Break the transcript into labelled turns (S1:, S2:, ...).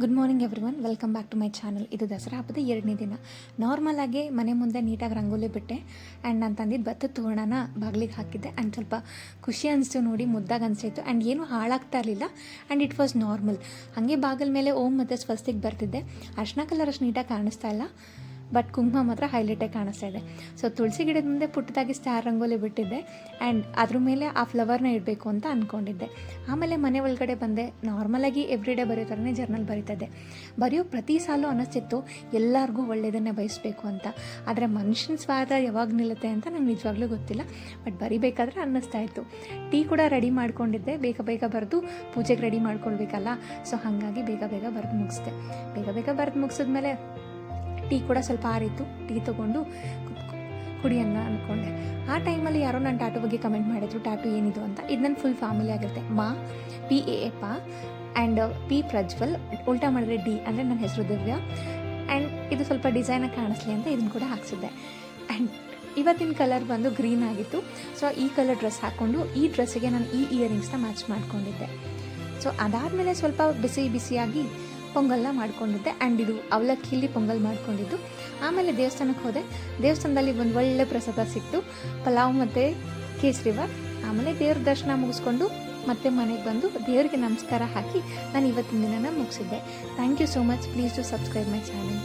S1: Good morning everyone, welcome back to my channel. ಇದು ದಸರಾ ಹಬ್ಬದ 2ನೇ ದಿನ. ನಾರ್ಮಲಾಗಿ ಮನೆ ಮುಂದೆ ನೀಟಾಗಿ ರಂಗೋಲಿ ಬಿಟ್ಟೆ ಆ್ಯಂಡ್ ನಾನು ತಂದಿದ್ದು ಭತ್ತದ ತೋರಣನ ಬಾಗಿಲಿಗೆ ಹಾಕಿದ್ದೆ. ಆ್ಯಂಡ್ ಸ್ವಲ್ಪ ಖುಷಿ ಅನಿಸ್ತು ನೋಡಿ, ಮುದ್ದಾಗಿ ಅನಿಸ್ತಾಯಿತ್ತು ಆ್ಯಂಡ್ ಏನೂ ಹಾಳಾಗ್ತಾ ಇರಲಿಲ್ಲ ಆ್ಯಂಡ್ ಇಟ್ ವಾಸ್ ನಾರ್ಮಲ್. ಹಾಗೆ ಬಾಗಿಲ ಮೇಲೆ ಓಂ ಮತ್ತು ಸ್ವಸ್ತಿಗೆ ಬರ್ತಿದ್ದೆ. ಅರ್ಶಿನ ಕಲರ್ ಅಷ್ಟು ನೀಟಾಗಿ ಕಾಣಿಸ್ತಾ ಇಲ್ಲ, ಬಟ್ ಕುಂಕುಮ ಮಾತ್ರ ಹೈಲೈಟಾಗಿ ಕಾಣಿಸ್ತಾ ಇದೆ. ಸೊ ತುಳಸಿ ಗಿಡದ ಮುಂದೆ ಪುಟ್ಟದಾಗಿ ಸ್ಟಾರ್ ರಂಗೋಲಿ ಬಿಟ್ಟಿದ್ದೆ ಆ್ಯಂಡ್ ಅದ್ರ ಮೇಲೆ ಆ ಫ್ಲವರ್ನ ಇಡಬೇಕು ಅಂತ ಅಂದ್ಕೊಂಡಿದ್ದೆ. ಆಮೇಲೆ ಮನೆ ಒಳಗಡೆ ಬಂದೆ. ನಾರ್ಮಲಾಗಿ ಎವ್ರಿಡೇ ಬರೋ ಥರನೇ ಜರ್ನಲ್ ಬರೀತಿದ್ದೆ. ಬರೆಯೋ ಪ್ರತಿ ಸಾಲು ಅನ್ನಿಸ್ತಿತ್ತು ಎಲ್ಲರಿಗೂ ಒಳ್ಳೆಯದನ್ನೇ ಬಯಸಬೇಕು ಅಂತ. ಆದರೆ ಮನುಷ್ಯನ ಸ್ವಾರ್ಥ ಯಾವಾಗ ನಿಲ್ಲುತ್ತೆ ಅಂತ ನಂಗೆ ನಿಜವಾಗ್ಲೂ ಗೊತ್ತಿಲ್ಲ, ಬಟ್ ಬರಿಬೇಕಾದ್ರೆ ಅನ್ನಿಸ್ತಾ ಇತ್ತು. ಟೀ ಕೂಡ ರೆಡಿ ಮಾಡ್ಕೊಂಡಿದ್ದೆ, ಬೇಗ ಬೇಗ ಬರೆದು ಪೂಜೆಗೆ ರೆಡಿ ಮಾಡ್ಕೊಳ್ಬೇಕಲ್ಲ. ಸೊ ಹಾಗಾಗಿ ಬೇಗ ಬೇಗ ಬರೆದು ಮುಗಿಸ್ದೆ. ಬೇಗ ಬರೆದು ಮುಗಿಸಿದ್ಮೇಲೆ ಟೀ ಕೂಡ ಸ್ವಲ್ಪ ಆರಿತ್ತು. ಟೀ ತೊಗೊಂಡು ಕುಡಿಯೋಣ ಅಂದ್ಕೊಂಡೆ. ಆ ಟೈಮಲ್ಲಿ ಯಾರೋ ನನ್ನ ಟ್ಯಾಟು ಬಗ್ಗೆ ಕಮೆಂಟ್ ಮಾಡಿದ್ರು, ಟ್ಯಾಟು ಏನಿದು ಅಂತ. ಇದು ನನ್ನ ಫುಲ್ ಫ್ಯಾಮಿಲಿ ಆಗಿರುತ್ತೆ. ಮಾ PAA ಪಾ ಆ್ಯಂಡ್ P ಪ್ರಜ್ವಲ್, ಉಲ್ಟಾ ಮಾಡಿದ್ರೆ D ಅಂದರೆ ನನ್ನ ಹೆಸರು ದಿವ್ಯ. ಆ್ಯಂಡ್ ಇದು ಸ್ವಲ್ಪ ಡಿಸೈನಾಗಿ ಕಾಣಿಸ್ಲಿ ಅಂತ ಇದನ್ನು ಕೂಡ ಹಾಕ್ಸಿದ್ದೆ. ಆ್ಯಂಡ್ ಇವತ್ತಿನ ಕಲರ್ ಬಂದು ಗ್ರೀನ್ ಆಗಿತ್ತು. ಸೊ ಈ ಕಲರ್ ಡ್ರೆಸ್ ಹಾಕ್ಕೊಂಡು ಈ ಡ್ರೆಸ್ಸಿಗೆ ನಾನು ಈ ಇಯರಿಂಗ್ಸ್ನ ಮ್ಯಾಚ್ ಮಾಡ್ಕೊಂಡಿದ್ದೆ. ಸೊ ಅದಾದಮೇಲೆ ಸ್ವಲ್ಪ ಬಿಸಿಯಾಗಿ ಪೊಂಗಲ್ನ ಮಾಡ್ಕೊಂಡಿದ್ದೆ. ಆ್ಯಂಡ್ ಇದು ಅವಲಕ್ಕಿಲಿ ಪೊಂಗಲ್ ಮಾಡ್ಕೊಂಡಿದ್ದು. ಆಮೇಲೆ ದೇವಸ್ಥಾನಕ್ಕೆ ಹೋದೆ. ದೇವಸ್ಥಾನದಲ್ಲಿ ಒಂದು ಒಳ್ಳೆ ಪ್ರಸಾದ ಸಿಕ್ತು, ಪಲಾವ್ ಮತ್ತು ಕೇಸರಿಬಾತ್. ಆಮೇಲೆ ದೇವ್ರ ದರ್ಶನ ಮುಗಿಸ್ಕೊಂಡು ಮತ್ತೆ ಮನೆಗೆ ಬಂದು ದೇವರಿಗೆ ನಮಸ್ಕಾರ ಹಾಕಿ ನಾನು ಇವತ್ತಿನ ದಿನನ ಮುಗಿಸಿದ್ದೆ. Thank you so much. Please to subscribe my channel.